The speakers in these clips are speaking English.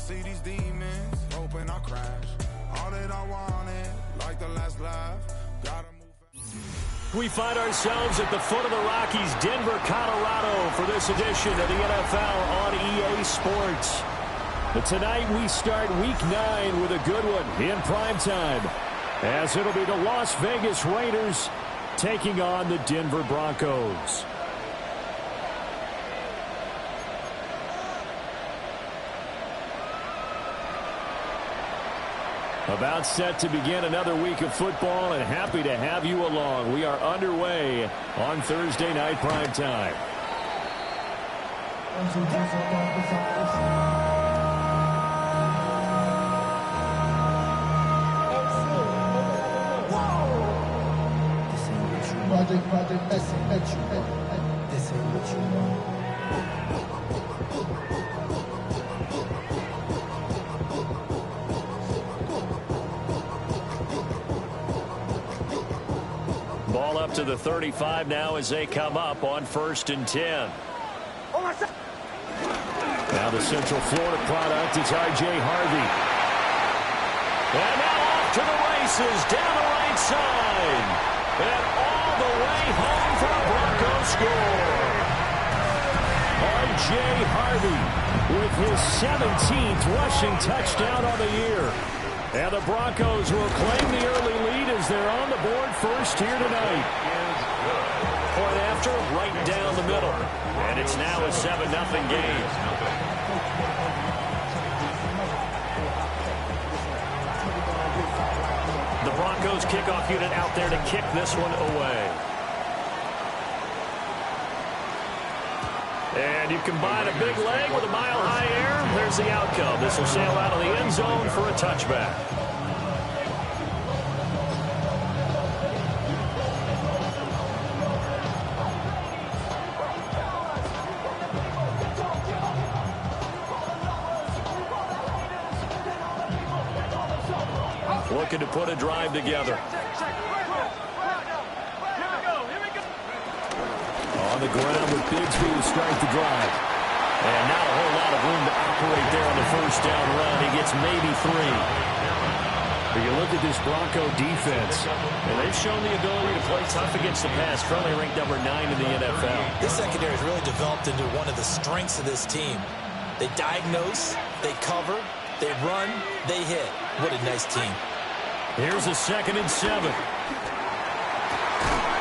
see these demons, hoping I crash. All that I wanted, like the last laugh. Gotta move. We find ourselves at the foot of the Rockies, Denver, Colorado, for this edition of the NFL on EA Sports. But tonight we start Week 9 with a good one in primetime, as it'll be the Las Vegas Raiders taking on the Denver Broncos. About set to begin another week of football, and happy to have you along. We are underway on Thursday night primetime. Ball up to the 35 now as they come up on 1st and 10. Now the Central Florida product is R.J. Harvey. And now off to the races down the right side. And all the way home for a Broncos score. R.J. Harvey with his 17th rushing touchdown on the year. And the Broncos will claim the early lead as they're on the board first here tonight. Point after, right down the middle. And it's now a 7-0 game. The Broncos kickoff unit out there to kick this one away. And you combine a big leg with a mile-high air, there's the outcome. This will sail out of the end zone for a touchback. Looking to put a drive together. On the ground with Bigsby to strike the drive. And not a whole lot of room to operate there on the first down run. He gets maybe 3. But you look at this Bronco defense, and they've shown the ability to play tough against the pass. Currently ranked number 9 in the NFL. This secondary has really developed into one of the strengths of this team. They diagnose, they cover, they run, they hit. What a nice team. Here's a 2nd and 7.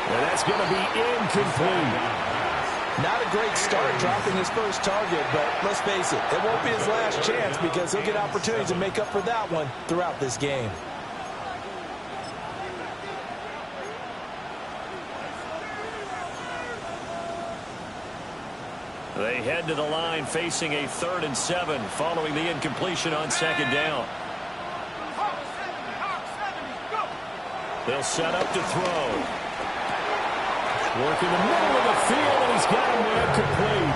And that's going to be incomplete. Not a great start dropping his first target, but let's face it, it won't be his last chance because he'll get opportunities to make up for that one throughout this game. They head to the line facing a 3rd and 7 following the incompletion on 2nd down. They'll set up to throw. Working the middle of the field, and he's got him incomplete.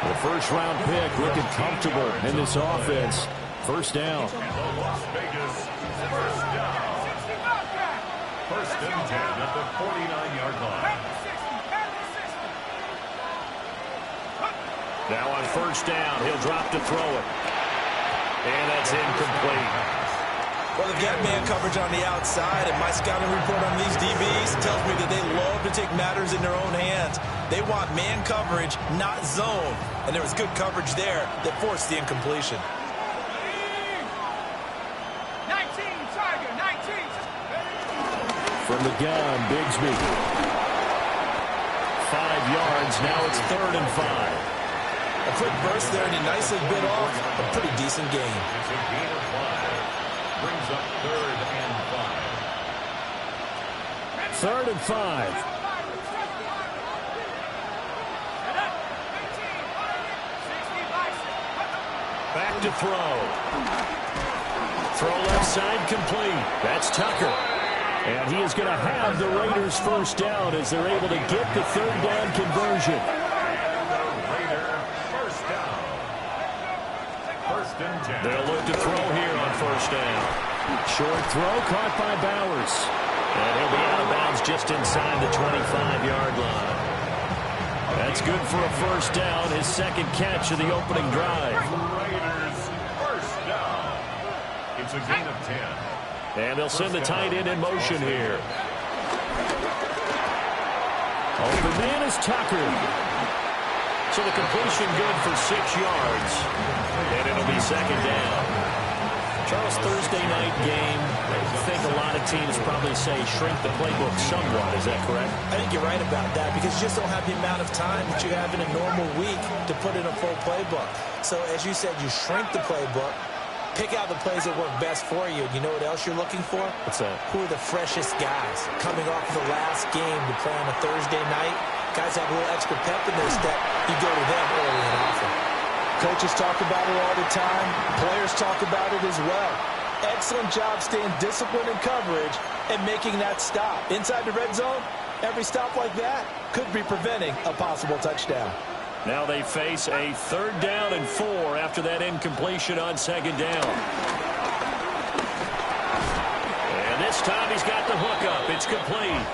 The first-round pick looking comfortable in this offense. First down. Las Vegas, first down. First and 10 at the 49-yard line. Now on first down, he'll drop to throw it. And that's incomplete. Well, they've got man coverage on the outside, and my scouting report on these DBs tells me that they love to take matters in their own hands. They want man coverage, not zone. And there was good coverage there that forced the incompletion. 19, Tiger, 19. From the gun, Bigsby. 5 yards, now it's 3rd and 5. A quick burst there, and he nicely bit off a pretty decent game. Brings up 3rd and 5. 3rd and 5. Back to throw. Throw left side complete. That's Tucker. And he is going to have the Raiders first down as they're able to get the 3rd down conversion. They'll look to throw here on first down. Short throw caught by Bowers. And he'll be out of bounds just inside the 25-yard line. That's good for a first down, his 2nd catch of the opening drive. Raiders first down. a gain of 10. And they'll send the tight end in motion here. Oh, the man is Tucker. So the completion good for 6 yards. And it'll be second down. Charles, Thursday night game, I think a lot of teams probably say shrink the playbook somewhat. Is that correct? I think you're right about that because you just don't have the amount of time that you have in a normal week to put in a full playbook. So as you said, you shrink the playbook, pick out the plays that work best for you. You know what else you're looking for? What's that? Who are the freshest guys coming off of the last game to play on a Thursday night? Guys have a little extra pep in their step. You go to them early and often. Coaches talk about it all the time. Players talk about it as well. Excellent job staying disciplined in coverage and making that stop. Inside the red zone, every stop like that could be preventing a possible touchdown. Now they face a 3rd down and 4 after that incompletion on 2nd down. And this time he's got the hook up. It's complete.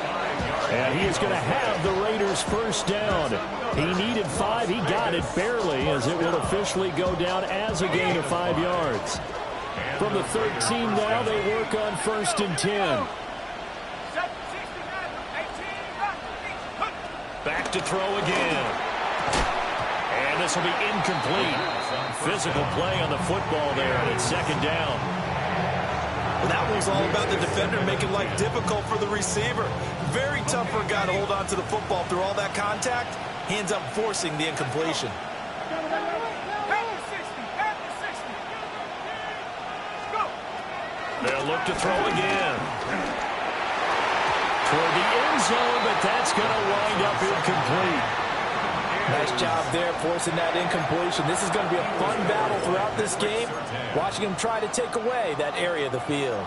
And he is going to have the Raiders' 1st down. He needed 5. He got it barely, as it will officially go down as a gain of 5 yards. From the 13 now, they work on 1st and 10. Back to throw again. And this will be incomplete. Physical play on the football there, and it's 2nd down. Well, that one's all about the defender making life difficult for the receiver. Very tough for a guy to hold on to the football through all that contact. He ends up forcing the incompletion. They'll look to throw again. Toward the end zone, but that's going to wind up incomplete. Nice job there forcing that incompletion. This is going to be a fun battle throughout this game. Watching him try to take away that area of the field.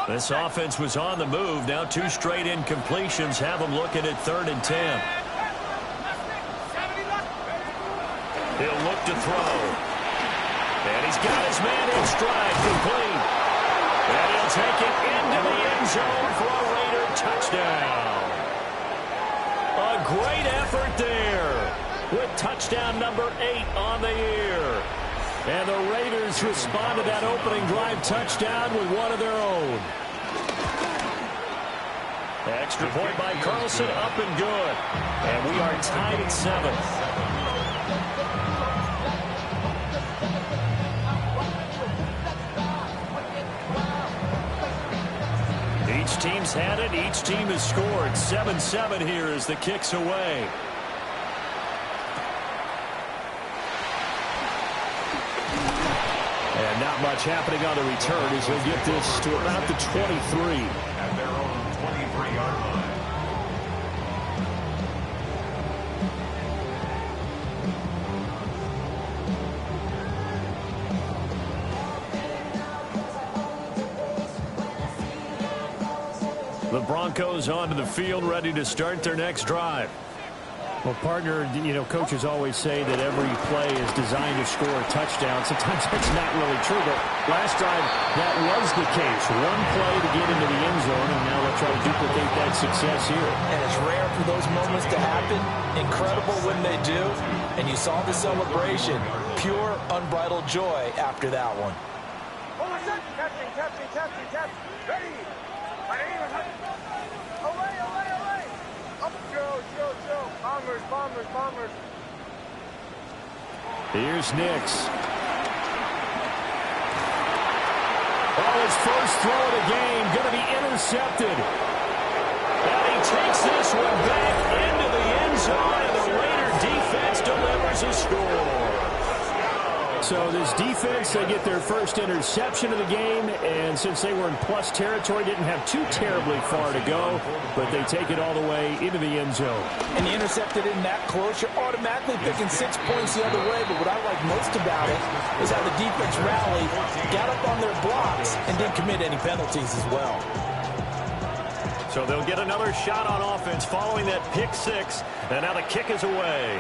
This offense was on the move. Now 2 straight incompletions have them looking at 3rd and 10. He'll look to throw. And he's got his man in stride, complete. And he'll take it into the end zone for a Raider touchdown. A great effort there with touchdown number 8 on the year. And the Raiders respond to that opening drive touchdown with one of their own. Extra point by Carlson, up and good. And we are tied at 7. Each team's had it. Each team has scored. 7-7 here as the kick's away. And not much happening on the return as he'll get this to about the 23. At their own 23-yard line. The Broncos onto the field, ready to start their next drive. Well, partner, you know, coaches always say that every play is designed to score a touchdown. Sometimes that's not really true, but last drive, that was the case. One play to get into the end zone, and now they'll try to duplicate that success here. And it's rare for those moments to happen. Incredible when they do. And you saw the celebration. Pure, unbridled joy after that one. Ready. Away. Up, Joe. Bombers. Here's Nix. Oh, his first throw of the game going to be intercepted. And he takes this one back into the end zone, and the Raider defense delivers a score. So this defense, they get their first interception of the game, and since they were in plus territory, didn't have too terribly far to go, but they take it all the way into the end zone. And you intercepted in that close, you're automatically picking 6 points the other way, but what I like most about it is how the defense rallied, got up on their blocks, and didn't commit any penalties as well. So they'll get another shot on offense following that pick 6, and now the kick is away.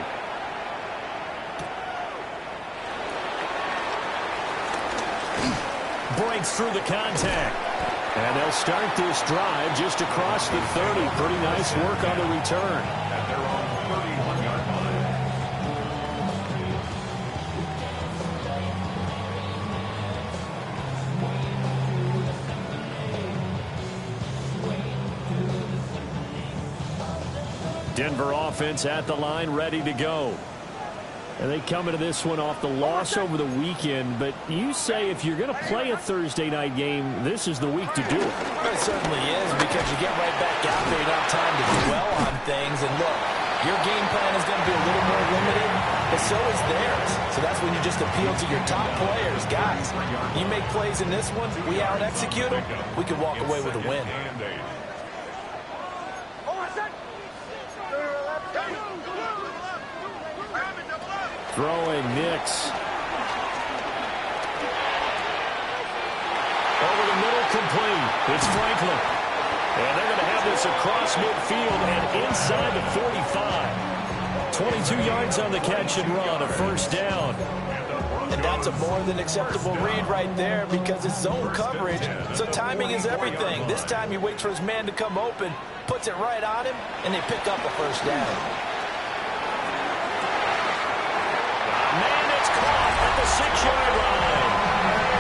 Breaks through the contact. And they'll start this drive just across the 30. Pretty nice work on the return. At their own 31-yard line. Denver offense at the line, ready to go. And they come into this one off the loss over the weekend, but you say if you're going to play a Thursday night game, this is the week to do it. It certainly is, because you get right back out there, you don't have time to dwell on things. And look, your game plan is going to be a little more limited, but so is theirs. So that's when you just appeal to your top players. Guys, you make plays in this one, we out-execute them, we can walk away with a win. Throwing Nix. Over the middle, complete. It's Franklin. And they're going to have this across midfield and inside the 45. 22 yards on the catch and run, a first down. And that's a more than acceptable read right there, because it's zone coverage, so timing is everything. This time he waits for his man to come open, puts it right on him, and they pick up a first down. Man, it's caught at the 6-yard line.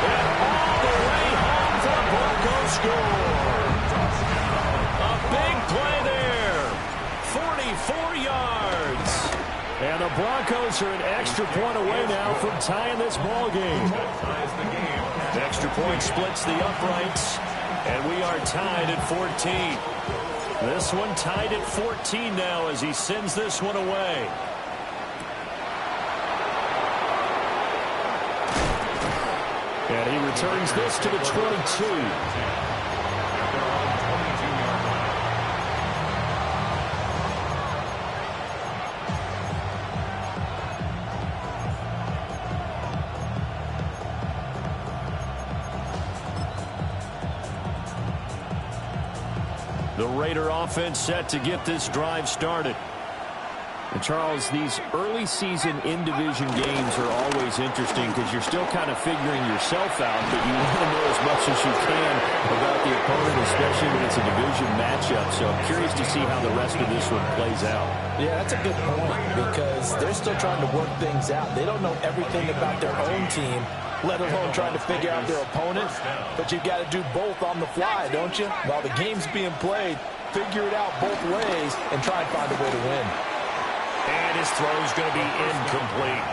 And all the way home for the Broncos score. A big play there. 44 yards. And the Broncos are an extra point away now from tying this ball game. The extra point splits the uprights, and we are tied at 14. This one tied at 14 now as he sends this one away. And he returns this to the 22. The Raider offense set to get this drive started. And Charles, these early season in-division games are always interesting because you're still kind of figuring yourself out, but you want to know as much as you can about the opponent, especially when it's a division matchup. So I'm curious to see how the rest of this one plays out. Yeah, that's a good point, because they're still trying to work things out. They don't know everything about their own team, let alone trying to figure out their opponent. But you've got to do both on the fly, don't you? While the game's being played, figure it out both ways and try and find a way to win. And his throw is going to be incomplete.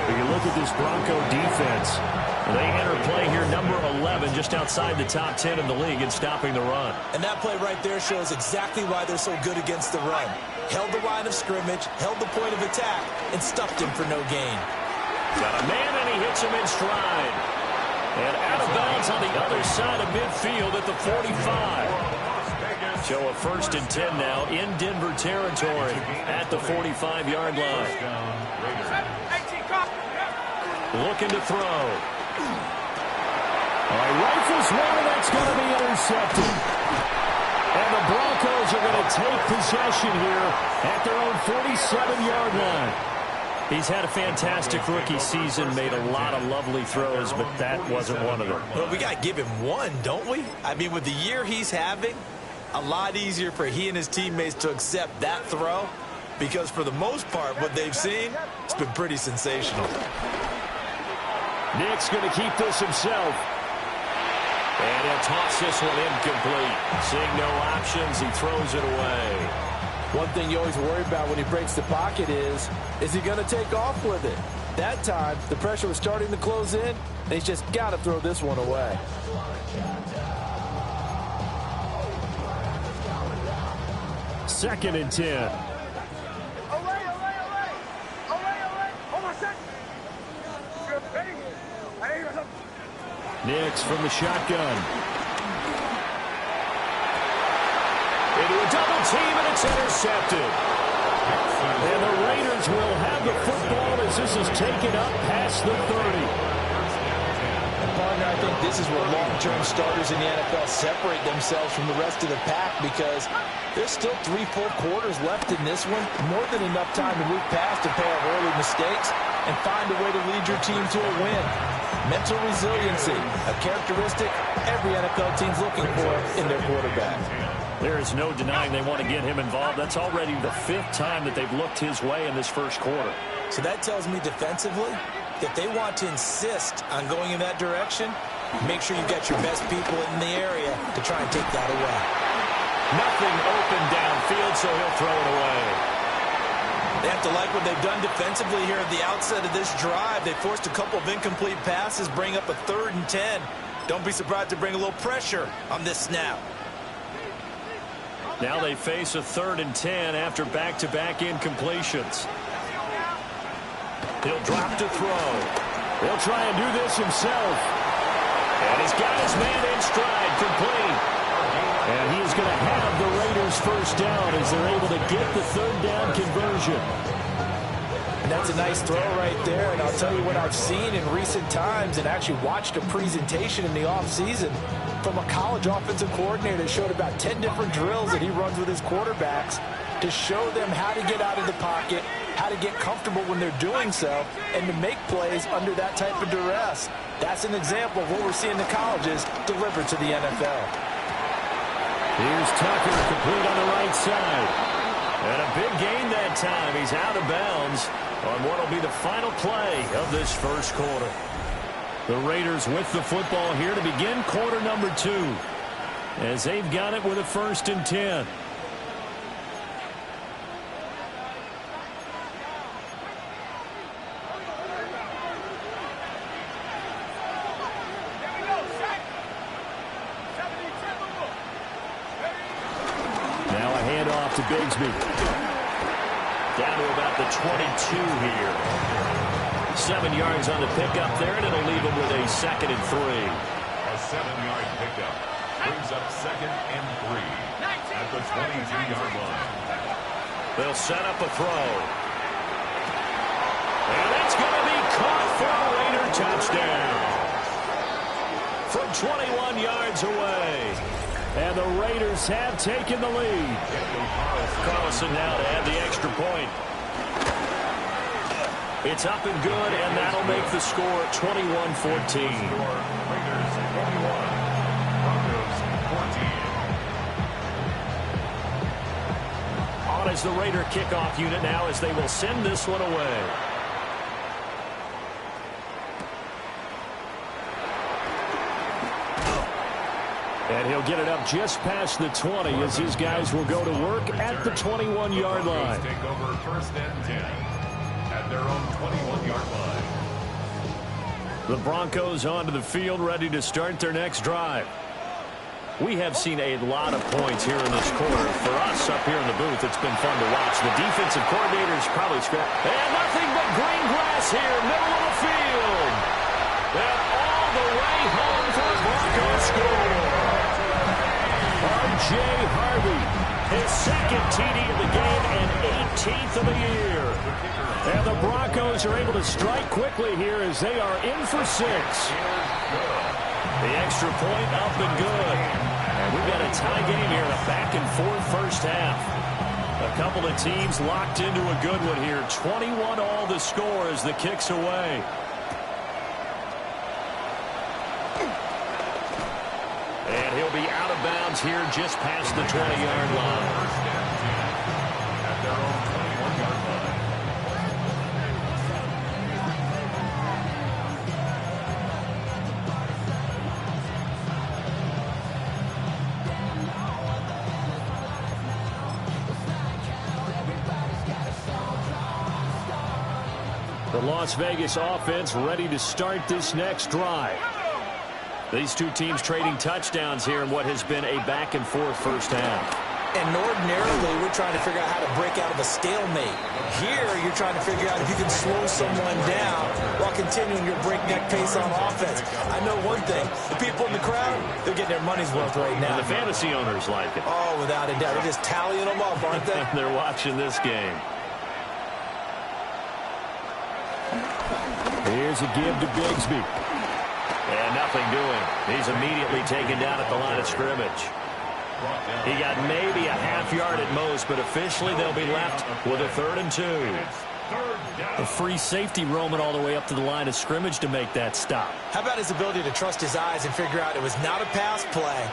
If you look at this Bronco defense, they enter play here number 11, just outside the top 10 in the league in stopping the run. And that play right there shows exactly why they're so good against the run. Held the line of scrimmage, held the point of attack, and stuffed him for no gain. Got a man, and he hits him in stride. And out of bounds on the other side of midfield at the 45. So a 1st and 10 now in Denver territory at the 45-yard line. Looking to throw. All right, rifles one, and that's going to be intercepted. And the Broncos are going to take possession here at their own 47-yard line. He's had a fantastic rookie season, made a lot of lovely throws, but that wasn't one of them. Well, we got to give him one, don't we? I mean, with the year he's having, a lot easier for he and his teammates to accept that throw, because for the most part, what they've seen, it's been pretty sensational. Nick's going to keep this himself. And he'll toss this one incomplete. Seeing no options, he throws it away. One thing you always worry about when he breaks the pocket is he going to take off with it? That time, the pressure was starting to close in, and he's just got to throw this one away. Second and 10. Nix from the shotgun. Into a double team, and it's intercepted. And the Raiders will have the football as this is taken up past the 30. And partner, I think this is where long-term starters in the NFL separate themselves from the rest of the pack, because there's still 3 full quarters left in this one. More than enough time to move past a pair of early mistakes and find a way to lead your team to a win. Mental resiliency, a characteristic every NFL team's looking for in their quarterback. There is no denying they want to get him involved. That's already the 5th time that they've looked his way in this first quarter. So that tells me defensively that they want to insist on going in that direction. Make sure you've got your best people in the area to try and take that away. Nothing open downfield, so he'll throw it away. They have to like what they've done defensively here at the outset of this drive. They forced a couple of incomplete passes, bring up a 3rd and 10. Don't be surprised to bring a little pressure on this snap. Now they face a 3rd and 10 after back-to-back incompletions. He'll drop to throw. He'll try and do this himself. And he's got his man in stride, complete. And he is going to have the Raiders first down as they're able to get the 3rd down conversion. And that's a nice throw right there. And I'll tell you what I've seen in recent times and actually watched a presentation in the offseason from a college offensive coordinator that showed about 10 different drills that he runs with his quarterbacks to show them how to get out of the pocket, how to get comfortable when they're doing so, and to make plays under that type of duress. That's an example of what we're seeing the colleges deliver to the NFL. Here's Tucker, complete on the right side. And a big gain that time. He's out of bounds on what will be the final play of this first quarter. The Raiders with the football here to begin quarter number 2, as they've got it with a 1st and 10. Now a handoff to Bigsby. Down to about the 22 here. 7 yards on the pickup there, and it'll leave him with a 2nd and 3. A 7-yard pickup brings up 2nd and 3 at the 22-yard line. They'll set up a throw. And it's going to be caught for a Raider touchdown. From 21 yards away. And the Raiders have taken the lead. Carlson now to add the extra point. It's up and good, and that'll make the score 21-14. Raiders 21, Broncos 14. On is the Raider kickoff unit now as they will send this one away. And he'll get it up just past the 20 as his guys will go to work at the 21-yard line. Take over 1st and 10 at their own 21-yard line. The Broncos onto the field, ready to start their next drive. We have seen a lot of points here in this quarter. For us up here in the booth, it's been fun to watch. The defensive coordinator's probably scrapped. And nothing but green grass here, middle of the field. And all the way home for the Broncos score. R.J. Harvey, his 2nd TD of the game and 18th of the year. And the Broncos are able to strike quickly here as they are in for 6. The extra point up and good. And we've got a tie game here, a back-and-forth first half. A couple of teams locked into a good one here. 21 all the score as the kick's away. And he'll be out of bounds here just past the 20-yard line. 1st and 10 at their own 21-yard line. The Las Vegas offense ready to start this next drive. These two teams trading touchdowns here in what has been a back-and-forth first half. And ordinarily, we're trying to figure out how to break out of a stalemate. Here, you're trying to figure out if you can slow someone down while continuing your breakneck pace on offense. I know one thing. The people in the crowd, they're getting their money's worth right now. And the fantasy owners like it. Oh, without a doubt. They're just tallying them up, aren't they? They're watching this game. Here's a give to Bigsby. And nothing doing. He's immediately taken down at the line of scrimmage. He got maybe a half yard at most, but officially they'll be left with a 3rd and 2. A free safety roaming all the way up to the line of scrimmage to make that stop. How about his ability to trust his eyes and figure out it was not a pass play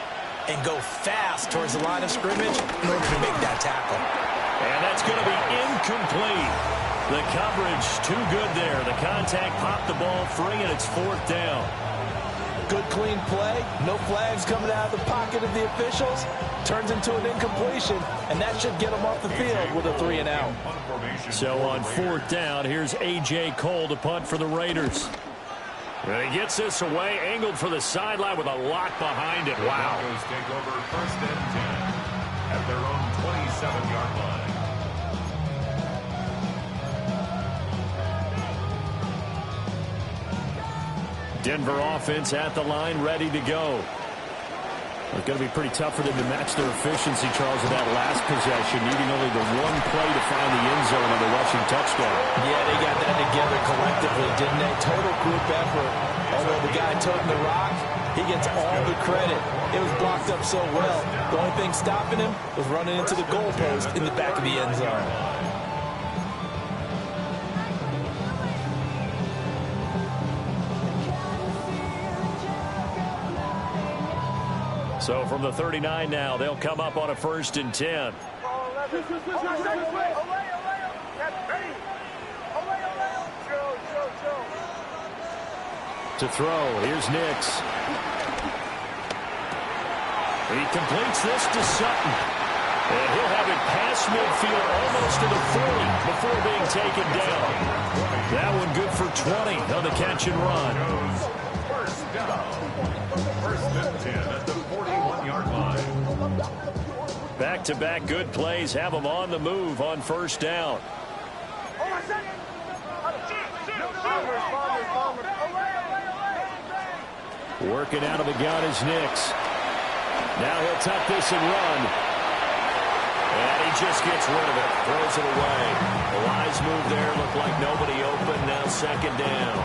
and go fast towards the line of scrimmage in order to make that tackle. And that's going to be incomplete. The coverage too good there. The contact popped the ball free, and it's 4th down. Good, clean play. No flags coming out of the pocket of the officials. Turns into an incompletion, and that should get them off the field with a 3 and out. So on 4th down, here's A.J. Cole to punt for the Raiders. And he gets this away, angled for the sideline with a lock behind it. Wow. The Broncos take over 1st and 10 at their own 27-yard line. Denver offense at the line, ready to go. It's going to be pretty tough for them to match their efficiency, Charles, in that last possession, needing only the one play to find the end zone on the rushing touchdown. Yeah, they got that together collectively, didn't they? Total group effort. Although the guy toting the rock, he gets all the credit. It was blocked up so well. The only thing stopping him was running into the goalpost in the back of the end zone. So from the 39 now, they'll come up on a 1st and 10. To throw, here's Nix. He completes this to Sutton. And he'll have it past midfield almost to the 40 before being taken down. That one good for 20 on the catch and run. 1st down. 1st and 10 at the 41-yard line. Back-to-back good plays have them on the move on 1st down. Working out of the gun is Nix. Now he'll tuck this and run. And he just gets rid of it. Throws it away. The wise move there. Looked like nobody open. Now 2nd down.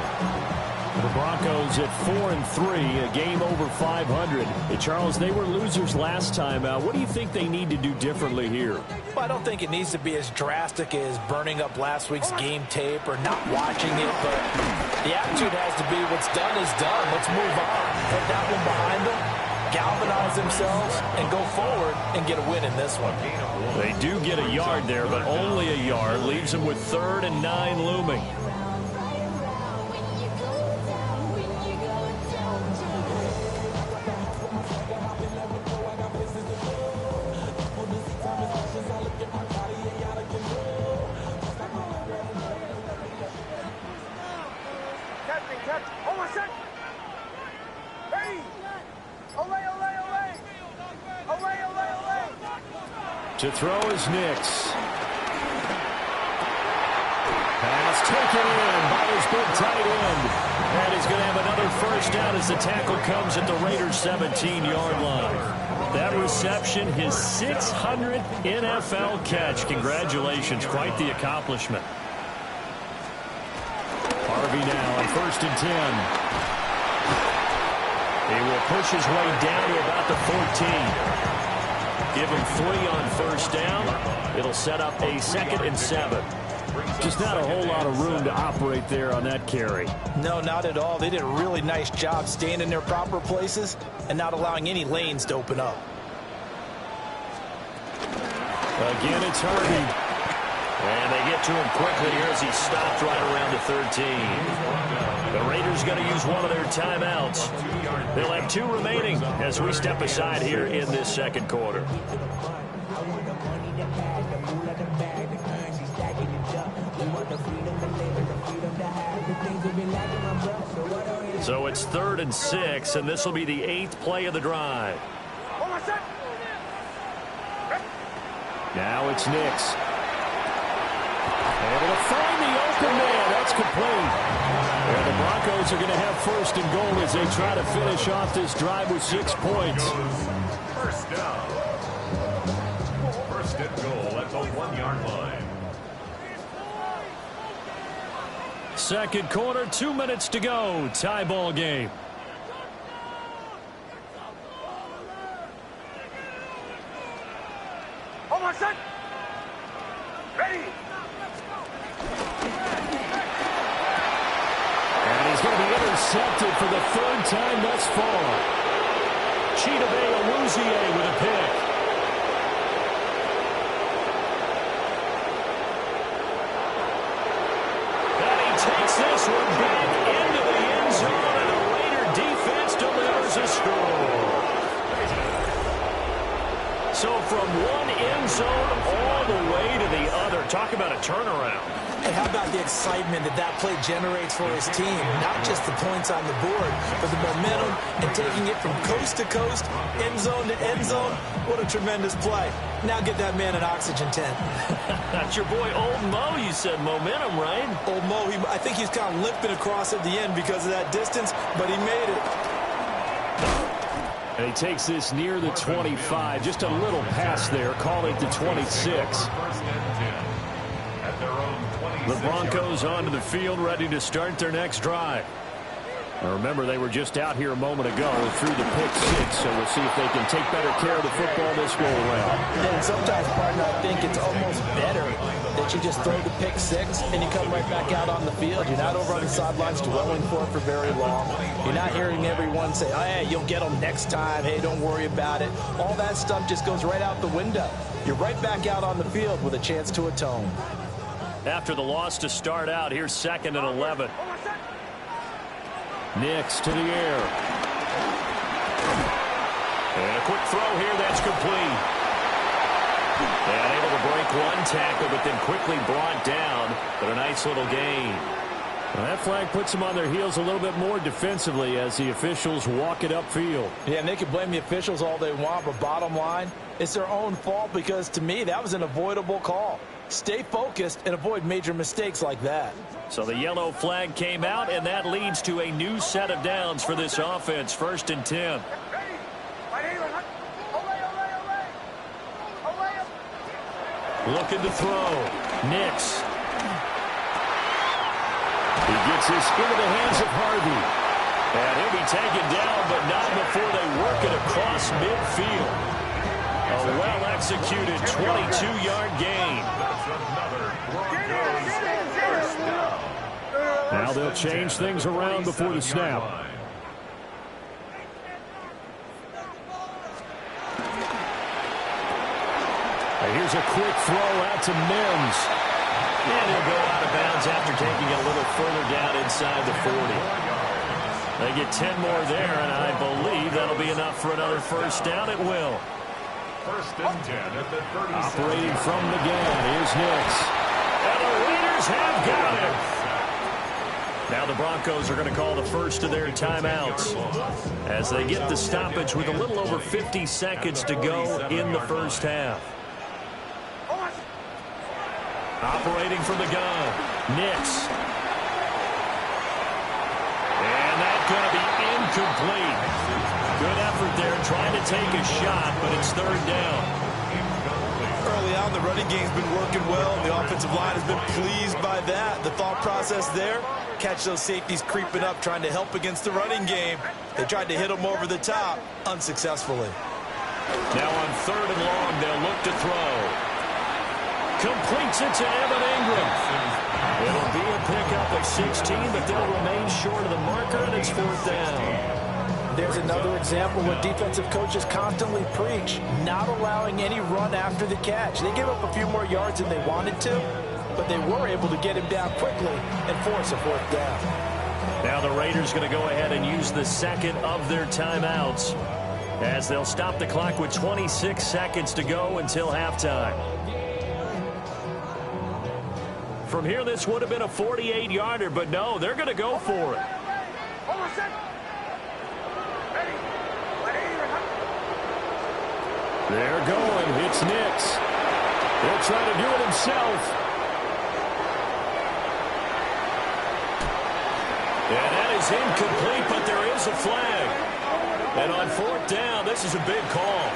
The Broncos at 4-3, a game over 500. Hey, Charles, they were losers last time out. What do you think they need to do differently here? Well, I don't think it needs to be as drastic as burning up last week's game tape or not watching it, but the attitude has to be what's done is done. Let's move on. Put that one behind them, galvanize themselves, and go forward and get a win in this one. They do get a yard there, but only a yard. Leaves them with 3rd and 9 looming. To throw is Nix. Pass taken in by his big tight end. And he's going to have another 1st down as the tackle comes at the Raiders' 17-yard line. That reception, his 600th NFL catch. Congratulations. Quite the accomplishment. Harvey now on 1st and 10. He will push his way down to about the 14. Give him 3 on 1st down. It'll set up a 2nd and 7. Just not a whole lot of room to operate there on that carry. No, not at all. They did a really nice job staying in their proper places and not allowing any lanes to open up. Again, it's Harvey. And they get to him quickly here as he stopped right around the 13. The Raiders going to use one of their timeouts. They'll have 2 remaining as we step aside here in this 2nd quarter. So it's 3rd and 6, and this will be the 8th play of the drive. Now it's Nix. Able to find the open man. That's complete. And the Broncos are going to have 1st and goal as they try to finish off this drive with 6 points. 1st down. 1st and goal at the 1-yard line. 2nd quarter, 2 minutes to go. Tie ball game. Ready. He's going to be intercepted for the 3rd time thus far. Chidobe Awuzie with a pick. And he takes this one back into the end zone, and the Raider defense delivers. from one end zone all the way to the other. Talk about a turnaround. And how about the excitement that play generates for his team? Not just the points on the board, but the momentum and taking it from coast to coast, end zone to end zone. What a tremendous play. Now get that man an oxygen tent. That's your boy Old Mo. You said momentum, right? Old Mo, I think he's kind of limping across at the end because of that distance, but he made it. And he takes this near the 25. Just a little pass there. Call it the 26. The Broncos onto the field, ready to start their next drive. Now remember, they were just out here a moment ago through the pick six, so we'll see if they can take better care of the football this go around. And sometimes, partner, I think it's almost better that you just throw the pick six and you come right back out on the field. You're not over on the sidelines dwelling for it for very long. You're not hearing everyone say, oh, hey, you'll get them next time. Hey, don't worry about it. All that stuff just goes right out the window. You're right back out on the field with a chance to atone. After the loss to start out, here's 2nd and 11. Nix to the air. And a quick throw here, that's complete. And able to break one tackle, but then quickly brought down. But a nice little gain. Well, that flag puts them on their heels a little bit more defensively as the officials walk it upfield. Yeah, and they can blame the officials all they want, but bottom line, it's their own fault because, to me, that was an avoidable call. Stay focused and avoid major mistakes like that. So the yellow flag came out, and that leads to a new set of downs for this offense. 1st and 10. Looking to throw. Nix. He gets this into the hands of Harvey. And he'll be taken down, but not before they work it across midfield. A well-executed 22-yard gain. Now they'll change things around before the snap. And here's a quick throw out to Mims. And he'll go out of bounds after taking it a little further down inside the 40. They get 10 more there, and I believe that'll be enough for another first down. It will. 1st and 10 at the 37. Operating from the gun, here's Nix. And the Raiders have got it. Now the Broncos are going to call the first of their timeouts as they get the stoppage with a little over 50 seconds to go in the first half. Operating from the gun, Nix. And that's going to be incomplete. Good effort there trying to take a shot, but it's 3rd down. Early on, the running game's been working well, and the offensive line has been pleased by that. The thought process there, catch those safeties creeping up, trying to help against the running game. They tried to hit them over the top, unsuccessfully. Now on 3rd and long, they'll look to throw. Completes it to Evan Ingram. It'll be a pickup of 16, but they'll remain short of the marker, and it's 4th down. There's another example where defensive coaches constantly preach, not allowing any run after the catch. They gave up a few more yards than they wanted to, but they were able to get him down quickly and force a 4th down. Now the Raiders going to go ahead and use the 2nd of their timeouts as they'll stop the clock with 26 seconds to go until halftime. From here, this would have been a 48-yarder, but no, they're going to go for it. They're going. It's Nix. He'll try to do it himself. And that is incomplete, but there is a flag. And on 4th down, this is a big call.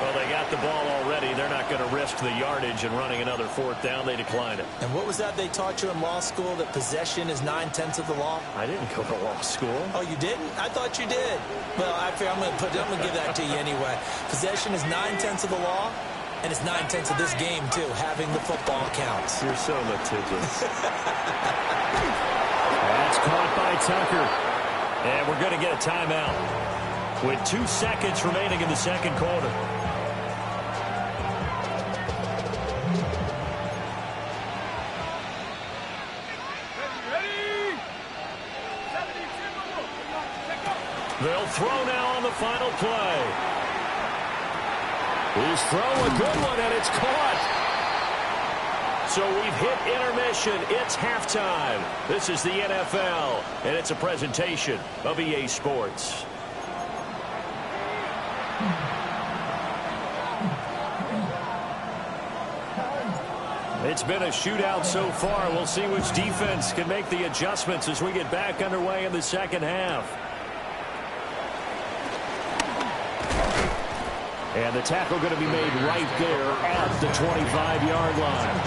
Well, they got the ball already. They're not going to risk the yardage and running another 4th down. They declined it. And what was that they taught you in law school, that possession is 9/10 of the law? I didn't go to law school. Oh, you didn't? I thought you did. Well, I'm going to give that to you anyway. Possession is 9/10 of the law, and it's 9/10 of this game, too. Having the football counts. You're so litigious. That's caught by Tucker. And we're going to get a timeout with 2 seconds remaining in the 2nd quarter. They'll throw now on the final play. His throw, a good one, and it's caught. So we've hit intermission. It's halftime. This is the NFL, and it's a presentation of EA Sports. It's been a shootout so far. We'll see which defense can make the adjustments as we get back underway in the second half. And the tackle going to be made right there at the 25-yard line.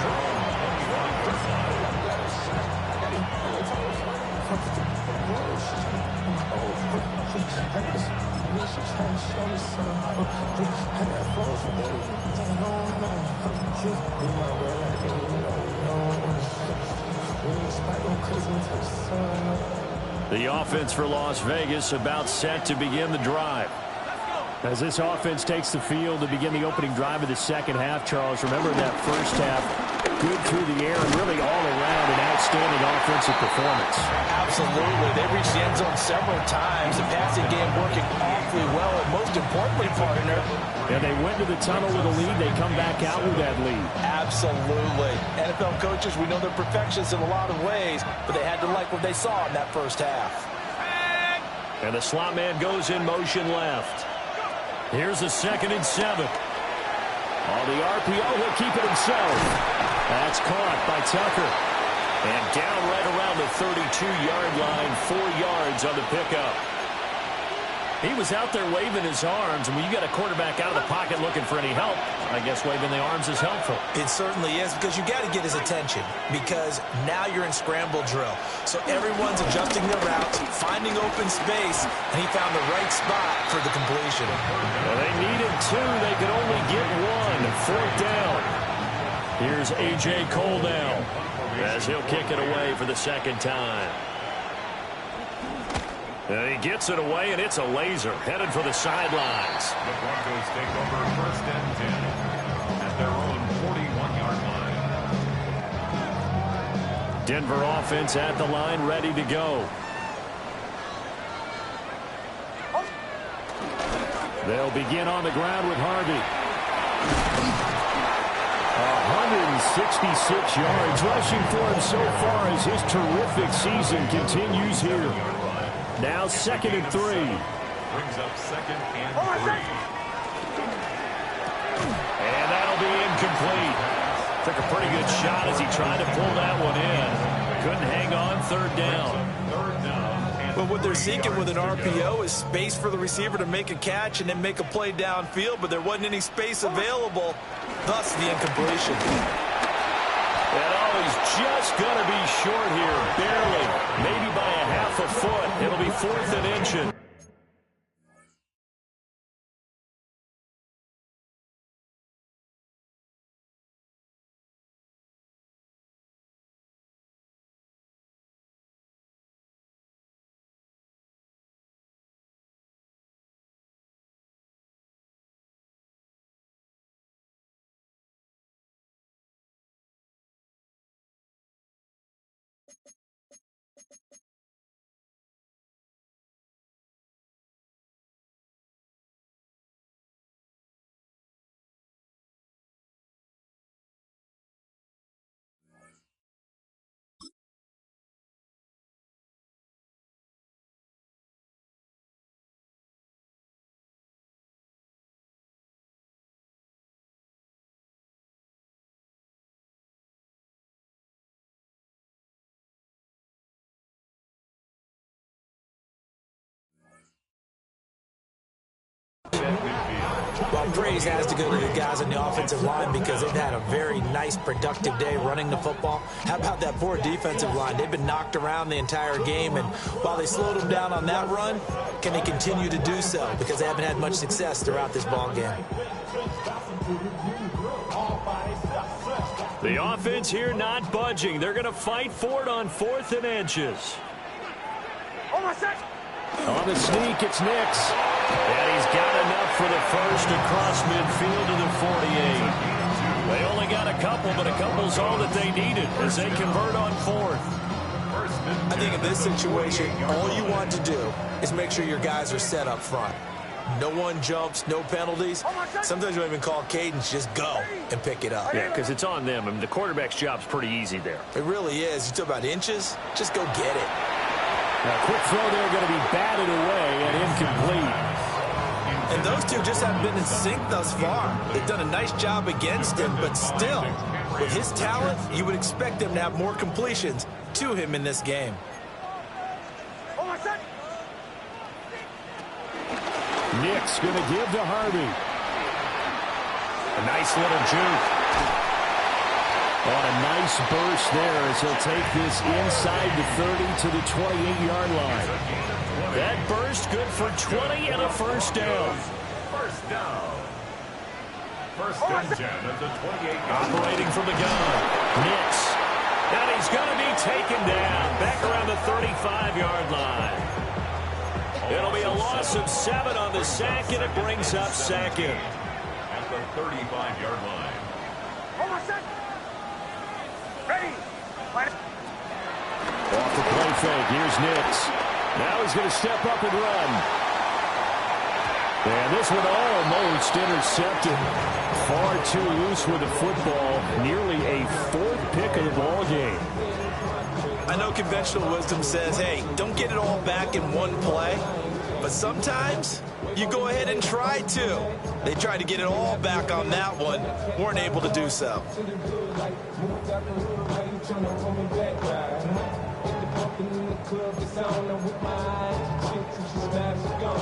The offense for Las Vegas about set to begin the drive. As this offense takes the field to begin the opening drive of the second half, Charles, remember that first half, good through the air and really all around an outstanding offensive performance. Absolutely. They reached the end zone several times. The passing game working awfully well, and most importantly, partner. And they went to the tunnel with a lead. They come back out with that lead. Absolutely. NFL coaches, we know they're perfectionists in a lot of ways, but they had to like what they saw in that first half. And the slot man goes in motion left. Here's a 2nd and 7. On the RPO, he'll keep it himself. That's caught by Tucker. And down right around the 32-yard line, 4 yards on the pickup. He was out there waving his arms, and when you got a quarterback out of the pocket looking for any help, I guess waving the arms is helpful. It certainly is, because you got to get his attention, because now you're in scramble drill. So everyone's adjusting their routes, finding open space, and he found the right spot for the completion. Well, they needed 2. They could only get 1. 4th down. Here's A.J. Cole now, as he'll kick it away for the 2nd time. And he gets it away, and it's a laser headed for the sidelines. The Broncos take over 1st and 10 at their own 41-yard line. Denver offense at the line, ready to go. They'll begin on the ground with Harvey. 166 yards rushing for him so far as his terrific season continues here. Now 2nd and 3. Brings up 2nd and 3. And that'll be incomplete. Took a pretty good shot as he tried to pull that one in. Couldn't hang on. 3rd down. But what they're seeking with an RPO is space for the receiver to make a catch and then make a play downfield, but there wasn't any space available, thus the incompletion. And he's just going to be short here, barely, maybe by a half a foot. It'll be 4th and inches. Well, praise has to go to the guys on the offensive line because they've had a very nice, productive day running the football. How about that poor defensive line? They've been knocked around the entire game, and while they slowed them down on that run, can they continue to do so? Because they haven't had much success throughout this ball game. The offense here not budging. They're going to fight for it on 4th and inches. On the sneak, it's Nix. And he's got enough for the first across midfield to the 48. They only got a couple, but a couple's all that they needed as they convert on 4th. I think in this situation, all you want to do is make sure your guys are set up front. No one jumps, no penalties. Sometimes you don't even call cadence, just go and pick it up. Yeah, because it's on them. I mean, the quarterback's job's pretty easy there. It really is. You talk about inches, just go get it. Now, quick throw there, going to be batted away and incomplete. And those two just haven't been in sync thus far. They've done a nice job against him, but still, with his talent, you would expect them to have more completions to him in this game. Nick's going to give to Harvey. A nice little juke. On a nice burst there as he'll take this inside the 30 to the 28-yard line. That burst good for 20 and a first down. First down. First and 10 at the 28. Operating from the gun. Nix. And he's going to be taken down. Back around the 35-yard line. It'll be a loss of 7 on the sack, and it brings up second. At the 35-yard line. Ready. Off the play fake. Here's Nix. Now he's going to step up and run. And this one almost intercepted. Far too loose with the football. Nearly a fourth pick of the ball game. I know conventional wisdom says, hey, don't get it all back in one play. But sometimes you go ahead and try to. They tried to get it all back on that one. Weren't able to do so.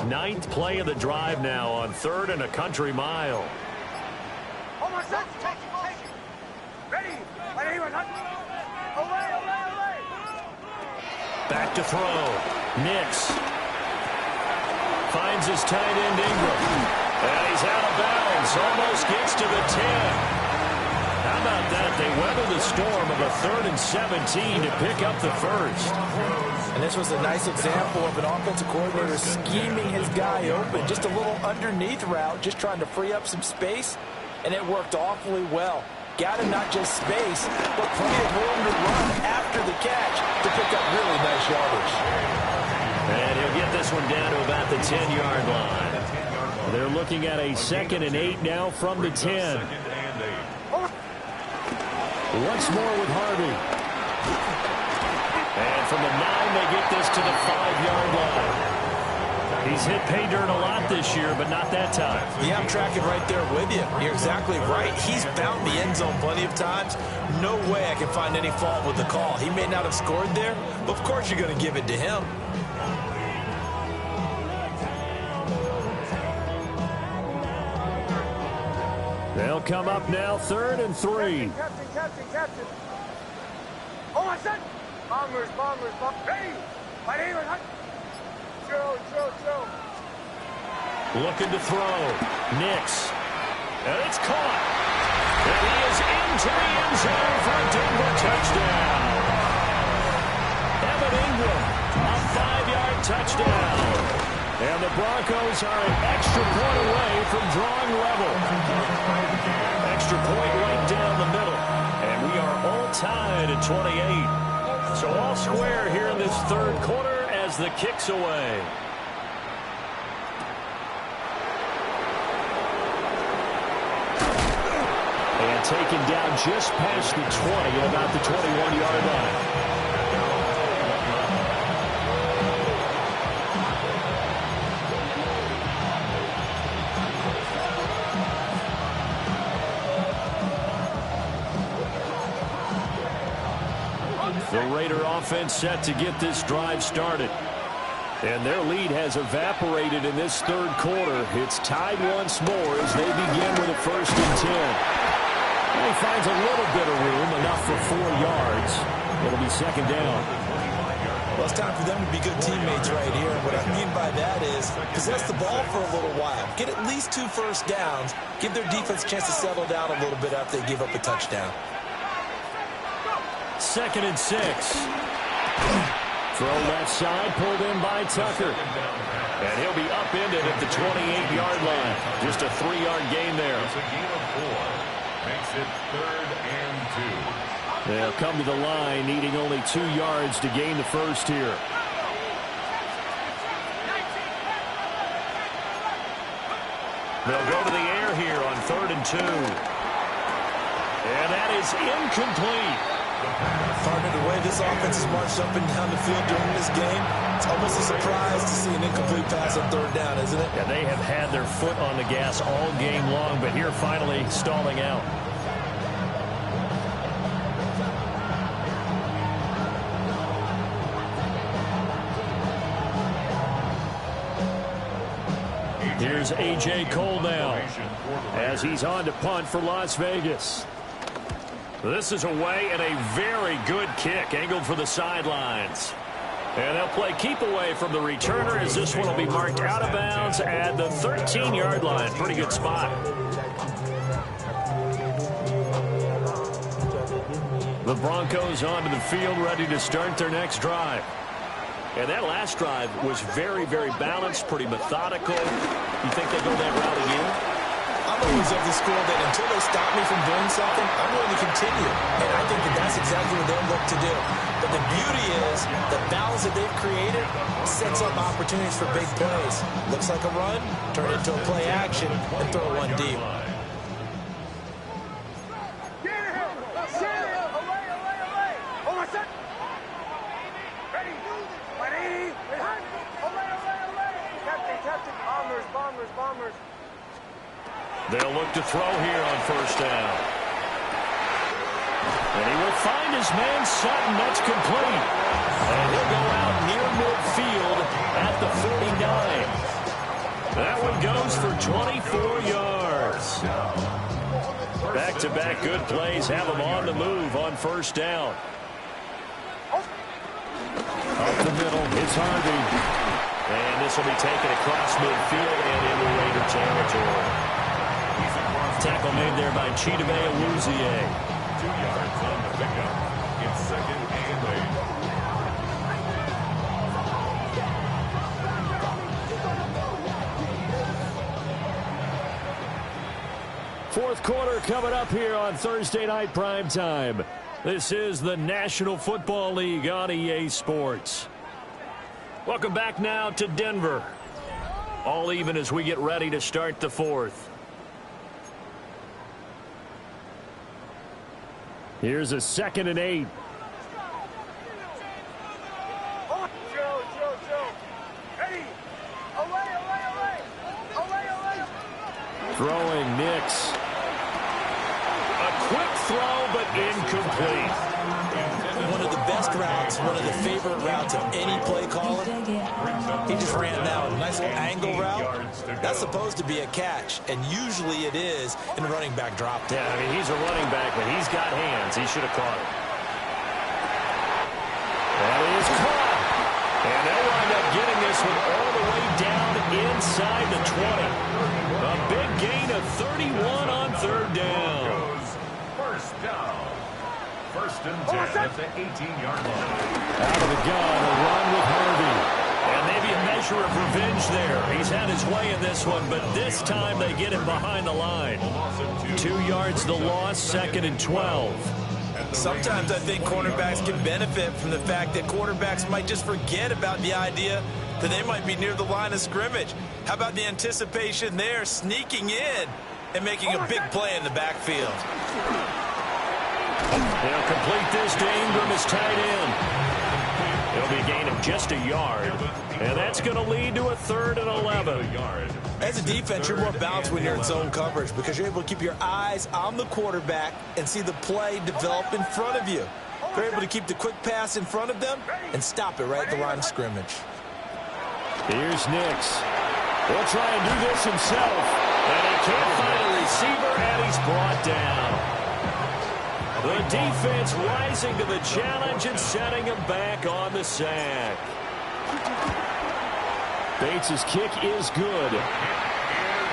Ninth play of the drive now on 3rd and a country mile. Ready. Back to throw. Nix finds his tight end Ingram. And he's out of bounds. Almost gets to the 10. How about that? They weather the storm of a 3rd and 17 to pick up the first. And this was a nice example of an offensive coordinator scheming his guy open. Just a little underneath route, just trying to free up some space. And it worked awfully well. Got him not just space, but plenty of room to run after the catch to pick up really nice yardage. And he'll get this one down to about the 10-yard line. They're looking at a 2nd and 8 now from the 10. Once more with Harvey. And from the 9, they get this to the 5-yard line. He's hit pay dirt a lot this year, but not that time. Yeah, I'm tracking right there with you. You're exactly right. He's found the end zone plenty of times. No way I can find any fault with the call. He may not have scored there, but of course you're going to give it to him. They'll come up now 3rd and 3. Captain. Bombers. Ready. Joe. Looking to throw. Nix. And it's caught. And he is into the end zone for a Denver touchdown. Evan Ingram, a 5-yard touchdown. And the Broncos are an extra point away from drawing level. Extra point right down the middle. And we are all tied at 28. So all square here in this 3rd quarter as the kick's away. And taken down just past the 20 at about the 21-yard line. The Raider offense set to get this drive started. And their lead has evaporated in this 3rd quarter. It's tied once more as they begin with a 1st and 10. And he finds a little bit of room, enough for 4 yards. It'll be 2nd down. Well, it's time for them to be good teammates right here. And what I mean by that is possess the ball for a little while. Get at least 2 first downs. Give their defense a chance to settle down a little bit after they give up a touchdown. 2nd and 6. Throw left side, pulled in by Tucker. And he'll be upended at the 28-yard line. Just a 3-yard gain there. It's a gain of 4. Makes it 3rd and 2. They'll come to the line, needing only 2 yards to gain the first here. They'll go to the air here on 3rd and 2. And that is incomplete. Partner, the way this offense has marched up and down the field during this game, it's almost a surprise to see an incomplete pass on 3rd down, isn't it? Yeah, they have had their foot on the gas all game long, but here finally stalling out. Here's A.J. Cole now as he's on to punt for Las Vegas. This is away and a very good kick angled for the sidelines. And they'll play keep away from the returner as this one will be marked out of bounds at the 13-yard line. Pretty good spot. The Broncos onto the field ready to start their next drive. And that last drive was very, very balanced, pretty methodical. You think they go that route again? I'm always of the school that until they stop me from doing something, I'm going to continue. And I think that that's exactly what they'll look to do. But the beauty is the balance that they've created sets up opportunities for big plays. Looks like a run, turn it into a play action, and throw one deep. Bombers. They'll look to throw here on 1st down. And he will find his man Sutton. That's complete. And he'll go out near midfield at the 49. That one goes for 24 yards. Back-to-back good plays have him on the move on 1st down. Up the middle, it's Harvey. And this will be taken across midfield and into Raider territory. Tackle made there by Chidobe Awuzie. 2 yards on the pickup. It's 2nd and 8. Fourth quarter coming up here on Thursday night primetime. This is the National Football League on EA Sports. Welcome back now to Denver. All even as we get ready to start the 4th. Here's a 2nd and 8. Throwing Nix. A quick throw, but incomplete. One of the best routes, one of the favorite routes of any play caller. He just ran now a nice little angle route. That's supposed to be a catch, and usually it is in running back drop. Yeah, I mean, he's a running back, but he's got hands. He should have caught it. That is caught. And they'll wind up getting this one all the way down inside the 20. A big gain of 31 on 3rd down. 1st down. 1st and 10 at the 18-yard line. Out of the gun, a run with Harvey. And maybe a measure of revenge there. He's had his way in this one, but this time they get him behind the line. 2 yards the loss, 2nd and 12. Sometimes I think cornerbacks can benefit from the fact that quarterbacks might just forget about the idea that they might be near the line of scrimmage. How about the anticipation there, sneaking in and making a big play in the backfield? They'll complete this to Ingram as tight end. It'll be a gain of just a yard, and that's going to lead to a 3rd and 11. As a defense, you're more balanced when you're in zone coverage because you're able to keep your eyes on the quarterback and see the play develop in front of you. They're able to keep the quick pass in front of them and stop it right at the line of scrimmage. Here's Nix. He'll try and do this himself, and he can't find a receiver, and he's brought down. The defense rising to the challenge and setting him back on the sack. Bates' kick is good.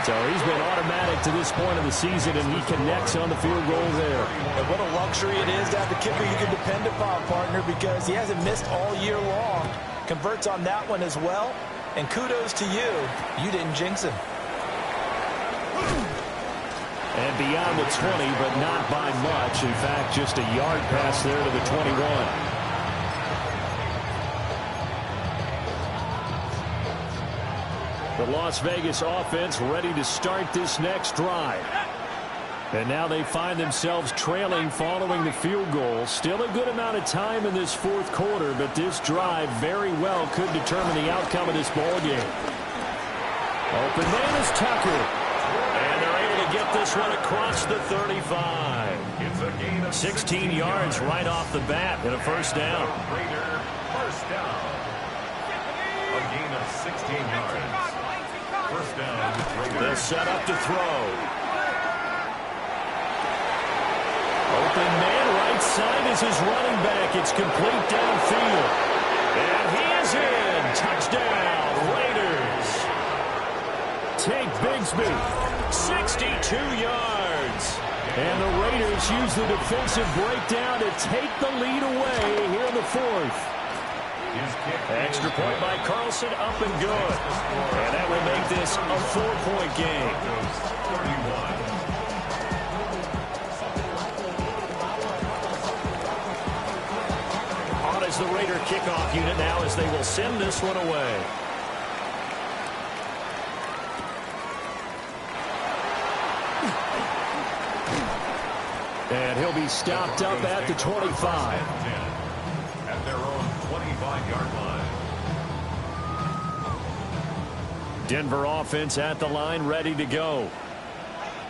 So he's been automatic to this point of the season, and he connects on the field goal there. And what a luxury it is to have a kicker you can depend upon, partner, because he hasn't missed all year long. Converts on that one as well. And kudos to you. You didn't jinx him. And beyond the 20, but not by much. In fact, just a yard pass there to the 21. The Las Vegas offense ready to start this next drive. And now they find themselves trailing following the field goal. Still a good amount of time in this fourth quarter, but this drive very well could determine the outcome of this ball game. Open man is Tucker. And they're able to get this one across the 35. 16 yards right off the bat and a first down. First down. A gain of 16 yards. First down. They'll set up to throw. Open man, right side is his running back. It's complete downfield. And he is in. Touchdown, Raiders. Take Bigsby, 62 yards. And the Raiders use the defensive breakdown to take the lead away here in the fourth. Extra point by Carlson, up and good. And that will make this a 4-point game. 31. As the Raider kickoff unit now as they will send this one away. And he'll be stopped up at the 25. At their own 25-yard line. Denver offense at the line ready to go.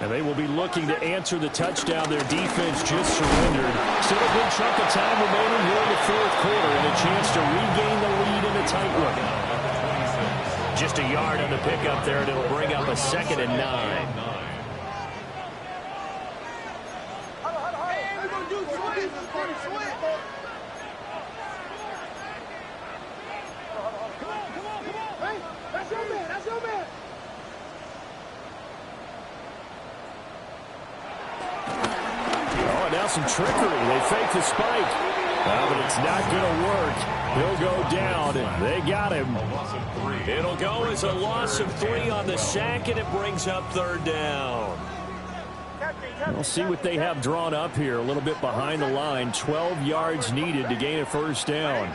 And they will be looking to answer the touchdown their defense just surrendered. Still a good chunk of time remaining here in the fourth quarter and a chance to regain the lead in a tight one. Just a yard on the pickup there, and it'll bring up a 2nd and 9. Some trickery. They fake the spike. But it's not going to work. He'll go down. They got him. It'll go as a loss of 3 on the sack, and it brings up 3rd down. We'll see what they have drawn up here. A little bit behind the line. 12 yards needed to gain a first down.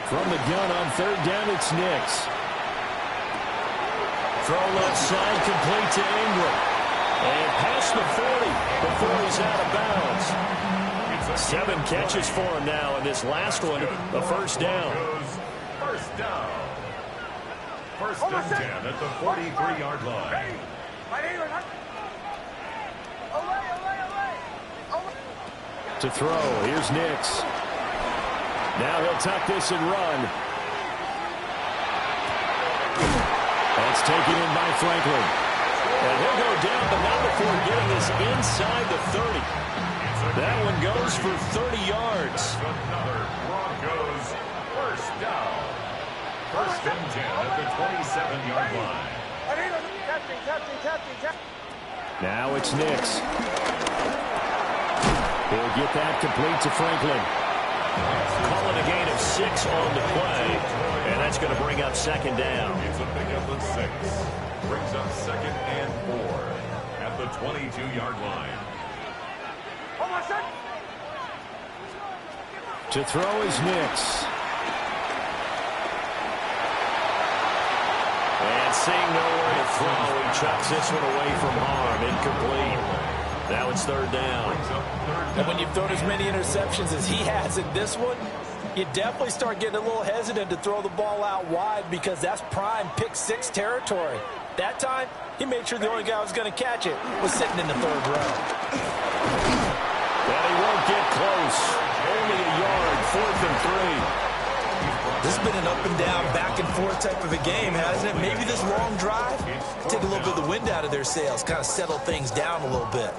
From the gun on 3rd down, it's Nix. Throw left side, complete to Ingram. And past the 40 before he's out of bounds. 7 catches for him now, and this last one, a first down. First down. First and 10 at the 43-yard line. To throw, here's Nix. Now he'll tuck this and run. That's taken in by Franklin. And he'll go down, but not before getting this inside the 30. That one goes for 30 yards. Another Broncos first down. First and 10 at the 27-yard line. Now it's Nix. He'll get that complete to Franklin. Calling a gain of 6 on the play. And that's going to bring up 2nd down. It's a pickup of 6. Brings up 2nd and 4 at the 22-yard line. To throw is Nix. And seeing nowhere to throw, he chucks this one away from harm. Incomplete. Now it's 3rd down. And when you've thrown as many interceptions as he has in this one, you definitely start getting a little hesitant to throw the ball out wide because that's prime pick 6 territory. That time, he made sure the only guy who was going to catch it was sitting in the 3rd row. But he won't get close. Only a yard, 4th and 3. This has been an up and down, back and forth type of a game, hasn't it? Maybe this long drive, take a little bit of the wind out of their sails, kind of settle things down a little bit.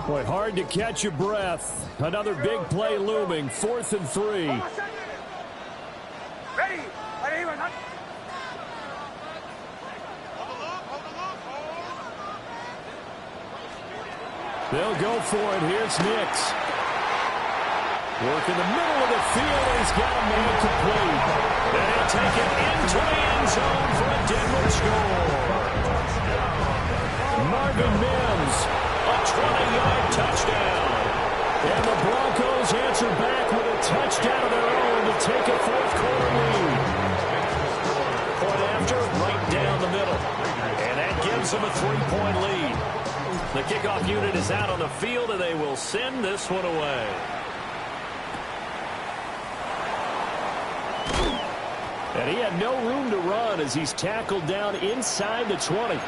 Boy, hard to catch your breath. Another big play looming, 4th and 3. They'll go for it. Here's Nix. Work in the middle of the field. He's got a man complete. And he'll take it into the end zone for a Denver score. Marvin Mims, a 20-yard touchdown. And the Broncos answer back with a touchdown of their own to take a fourth-quarter lead. Point after, right down the middle. And that gives them a 3-point lead. The kickoff unit is out on the field, and they will send this one away. And he had no room to run as he's tackled down inside the 20.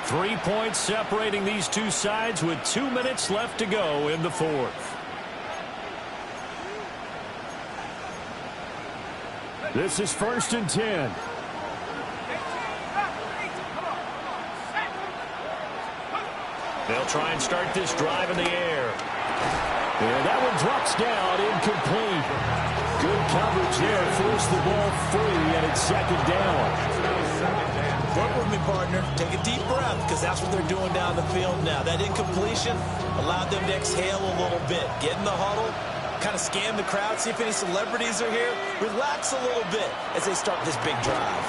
3 points separating these two sides with 2 minutes left to go in the fourth. This is 1st and 10. They'll try and start this drive in the air. And that one drops down, incomplete. Good coverage there, forced the ball free, and it's 2nd down. Work with me, partner. Take a deep breath, because that's what they're doing down the field now. That incompletion allowed them to exhale a little bit. Get in the huddle, kind of scan the crowd, see if any celebrities are here. Relax a little bit as they start this big drive.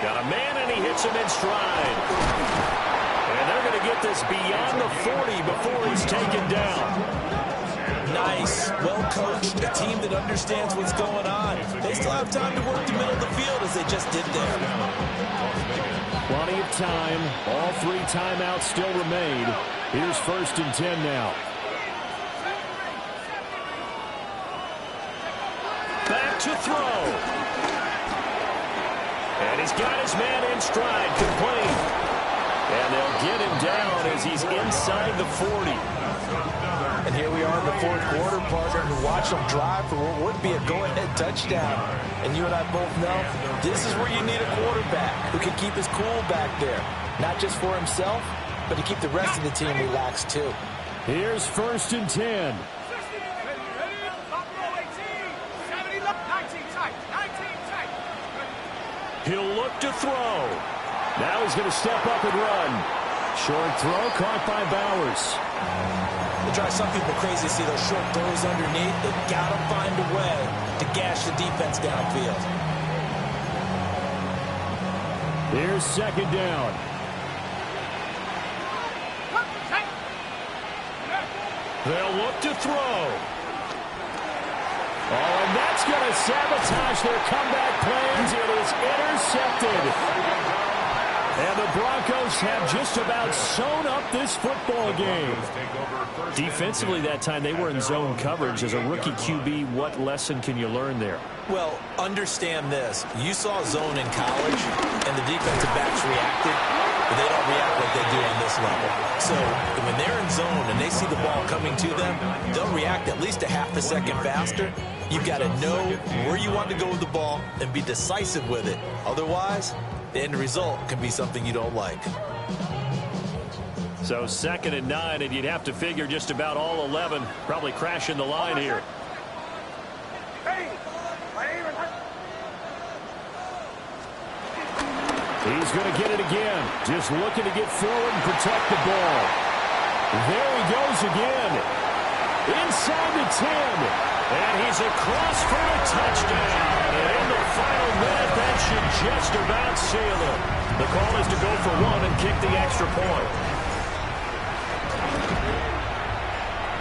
Got a man, and he hits him in stride. And they're going to get this beyond the 40 before he's taken down. Nice. Well coached. A team that understands what's going on. They still have time to work the middle of the field as they just did there. Plenty of time. All 3 timeouts still remain. Here's 1st and 10 now. Back to throw. And he's got his man in stride, complete. And they'll get him down as he's inside the 40. And here we are in the fourth quarter, partner, who watched them drive for what would be a go-ahead touchdown. And you and I both know this is where you need a quarterback who can keep his cool back there. Not just for himself, but to keep the rest of the team relaxed too. Here's 1st and 10. He'll look to throw. Now he's going to step up and run. Short throw caught by Bowers. They drive some people crazy to see those short throws underneath. They've got to find a way to gash the defense downfield. Here's 2nd down. They'll look to throw. Oh, and that's going to sabotage their comeback plans. It is intercepted. And the Broncos have just about sewn up this football game. Defensively that time, they were in zone coverage. As a rookie QB, what lesson can you learn there? Well, understand this. You saw zone in college, and the defensive backs reacted, but they don't react like they do on this level. So when they're in zone and they see the ball coming to them, they'll react at least a half a second faster. You've got to know where you want to go with the ball and be decisive with it. Otherwise, the end result can be something you don't like. So 2nd and 9, and you'd have to figure just about all 11 probably crashing the line here. He's going to get it again. Just looking to get forward and protect the ball. There he goes again. Inside the 10. And he's across for a touchdown. And in the final minute, that should just about seal it. The call is to go for 1 and kick the extra point.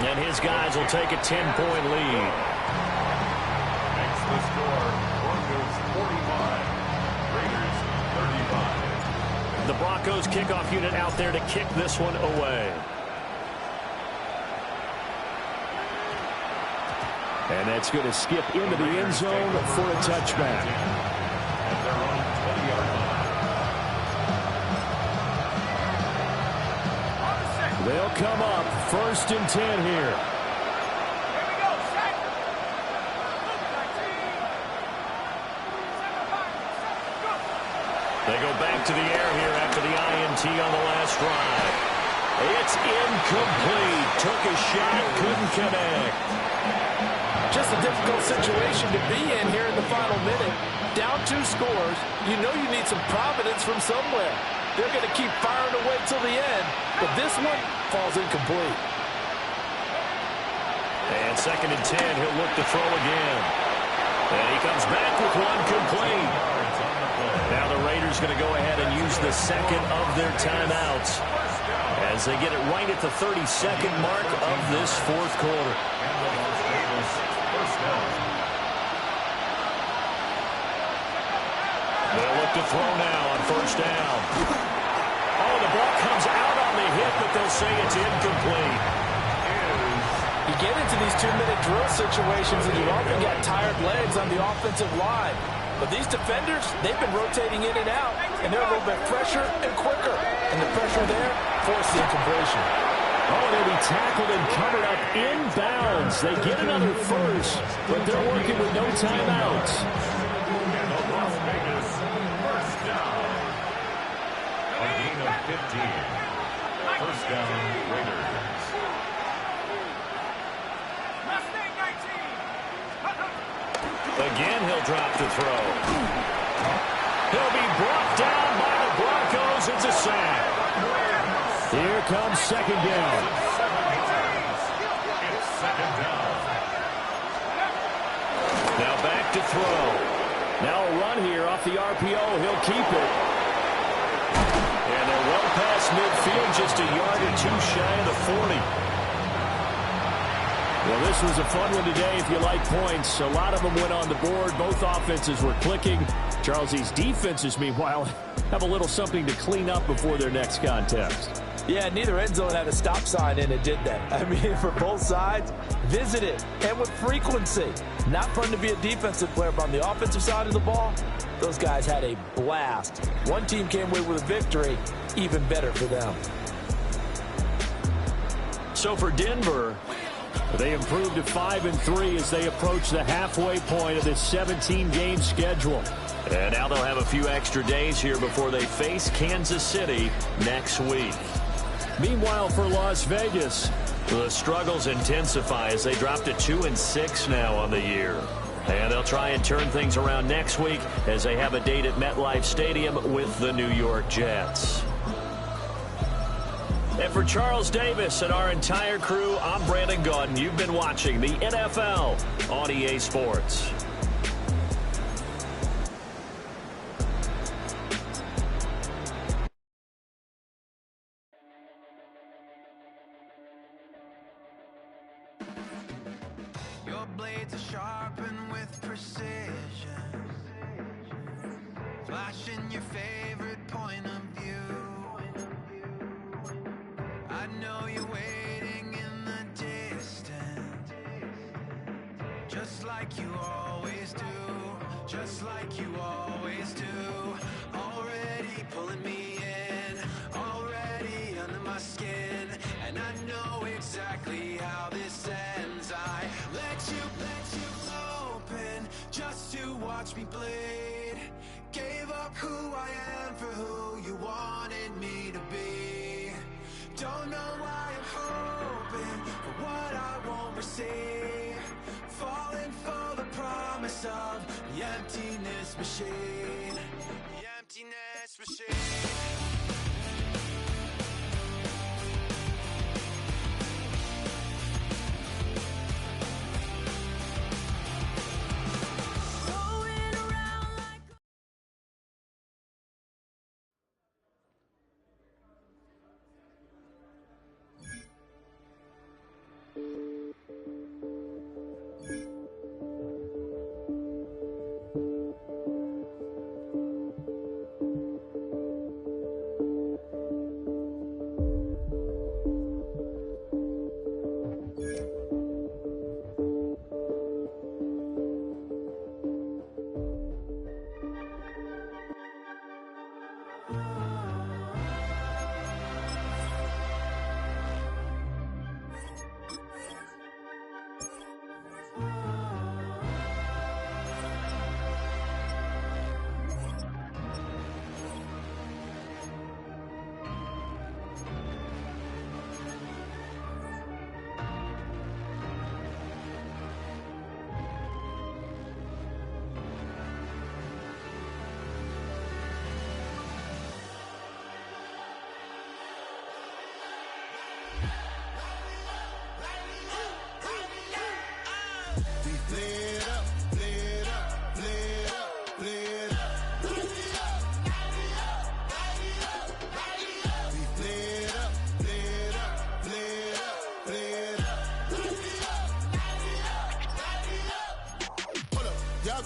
And his guys will take a 10-point lead. Makes the score. Broncos 45. Raiders 35. The Broncos kickoff unit out there to kick this one away. And that's going to skip into the end zone for a touchback. At their own 20-yard line. They'll come up 1st and 10 here. They go back to the air here after the INT on the last drive. It's incomplete. Took a shot, couldn't connect. Just a difficult situation to be in here in the final minute. Down 2 scores. You know you need some providence from somewhere. They're going to keep firing away till the end, but this one falls incomplete. And 2nd and 10, he'll look to throw again. And he comes back with one complete. Now the Raiders going to go ahead and use the 2nd of their timeouts. as they get it right at the 32nd mark of this fourth quarter. And the Las Vegas first down. They'll look to throw now on first down. Oh, the ball comes out on the hit, but they'll say it's incomplete. You get into these 2-minute drill situations and you often got tired legs on the offensive line. But these defenders, they've been rotating in and out, and they're a little bit fresher and quicker. And the pressure there forced the incompletion. Oh, they'll be tackled and covered up inbounds. They get another first, but they're working with no timeouts. And the Las Vegas first down. A gain of 15. First down, Raiders. Again, he'll drop to throw. He'll be brought down by the Broncos. It's a sack. Here comes second down. It's second down. Now back to throw. Now a run here off the RPO. He'll keep it. And they're well past midfield, just a yard or two shy of the 40. Well, this was a fun one today if you like points. A lot of them went on the board. Both offenses were clicking. Charles, these defenses, meanwhile, have a little something to clean up before their next contest. Yeah, neither end zone had a stop sign in it, did they? I mean, for both sides, visit it, and with frequency. Not fun to be a defensive player, but on the offensive side of the ball, those guys had a blast. One team came away with a victory, even better for them. So for Denver, they improved to 5-3 as they approach the halfway point of this 17-game schedule. And now they'll have a few extra days here before they face Kansas City next week. Meanwhile, for Las Vegas, the struggles intensify as they drop to 2-6 now on the year. And they'll try and turn things around next week as they have a date at MetLife Stadium with the New York Jets. And for Charles Davis and our entire crew, I'm Brandon Gaudin. You've been watching the NFL on EA Sports. Your blades are sharpened with precision, flashing your favorite point of view. I know you're waiting in the distance, just like you always do, just like you always do. Already pulling me in, already under my skin, and I know exactly how this ends. I let you open just to watch me bleed. Gave up who I am for who you wanted me to be. Don't know why I'm hoping for what I won't receive. Falling for the promise of the emptiness machine. The emptiness machine.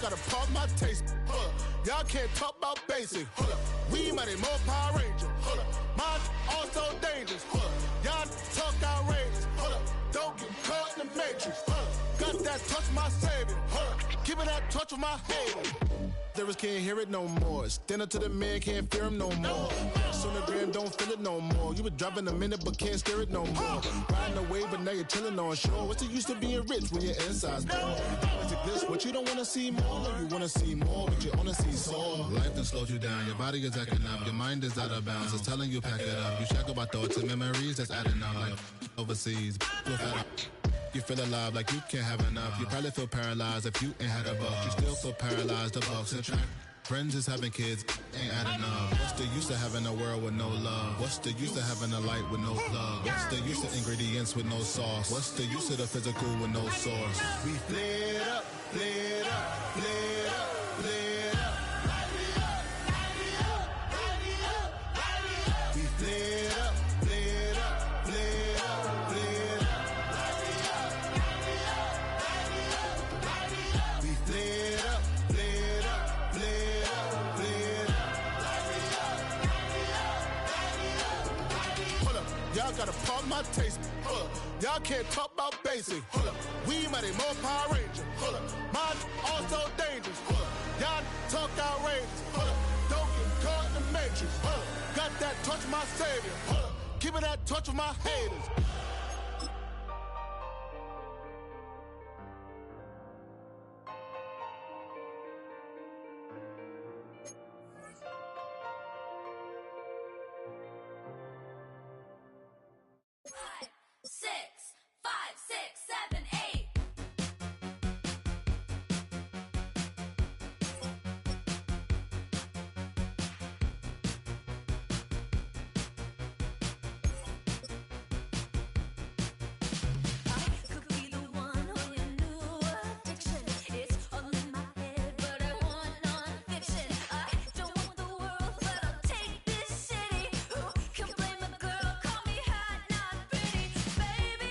gotta pop my taste. Hold up. Y'all can't talk about basic. Hold up. We mighty more Power Ranger. Hold up. Mine also dangerous. Hold up. Y'all talk outrageous. Hold up. Don't get caught in the matrix. Hold up. Got that touch my savior. Hold up. Give me that touch with my haters. Lyrics can't hear it no more. Stand up to the man, can't fear him no more. On the gram, don't feel it no more. You been driving a minute, but can't steer it no more. Riding away, but now you're chilling on shore. What's the use of being rich when your inside's poor? It's like this, what you don't wanna see more. No, you wanna see more, but you wanna see sore. Life done slowed you down, your body is acting up, your mind is out of bounds. It's telling you pack it up. You shackle by thoughts and memories that's adding up like overseas. You feel alive like you can't have enough. You probably feel paralyzed if you ain't had a buck. You still feel paralyzed, the bucks and track. Friends is having kids, ain't adding up. What's the use of having a world with no love? What's the use of having a light with no plug? What's the use of ingredients with no sauce? What's the use of the physical with no source? We flared up, flared up, flared up, flared up. We flared up, flared up, flared up, flared up. We flared up, flared up, flared up, flared up. Hold up, y'all gotta pop my taste. Hold up, y'all can't talk about basic. Hold up, we mighty more Power Ranger. Hold up, mine also dangerous. Hold up, y'all talk outrageous. Hold up, don't get caught in the matrix. Hold up, got that touch my savior. Hold up, give me that touch with my haters. Six, 5, 6, 7, 8. Baby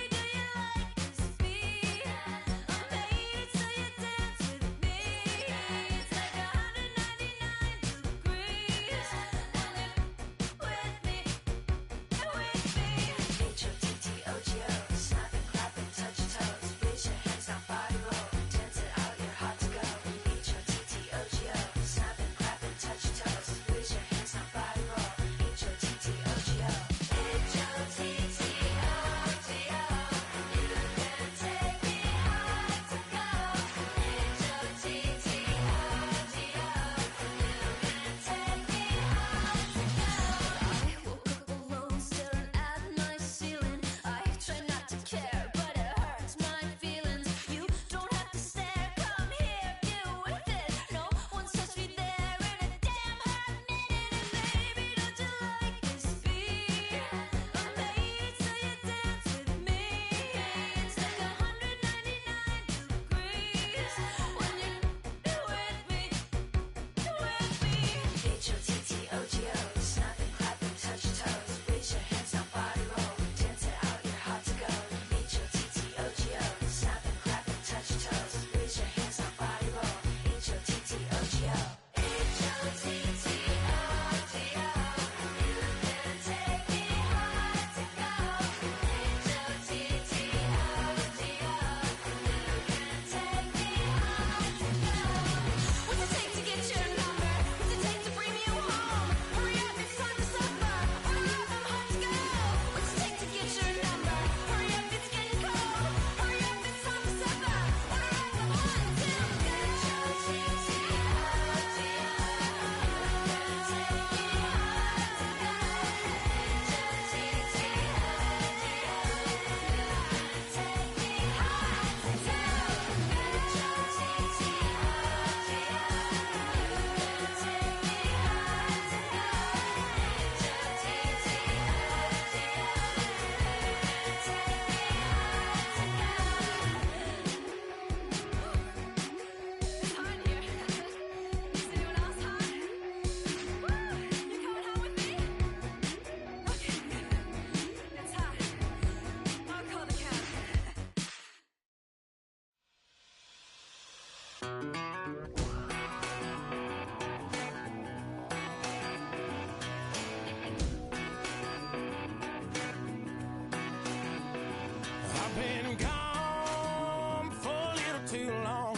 too long.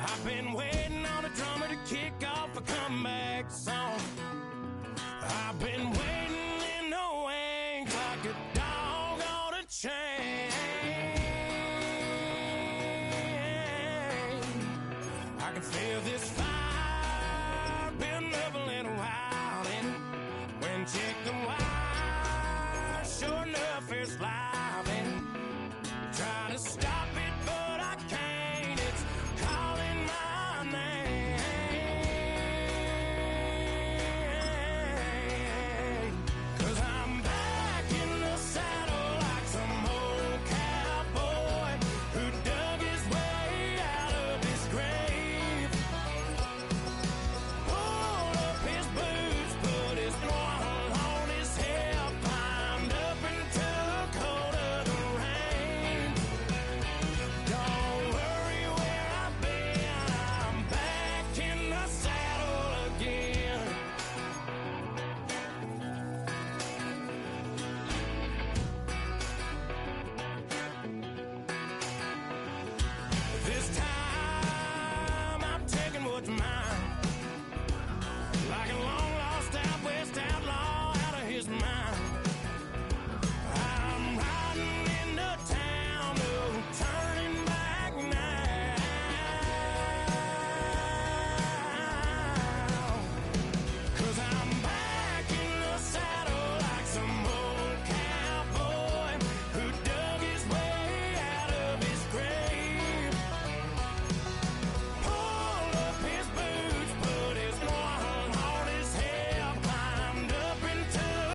I've been waiting on a drummer to kick off a comeback song. I've been waiting in the wings like a dog on a chain. I can feel this fire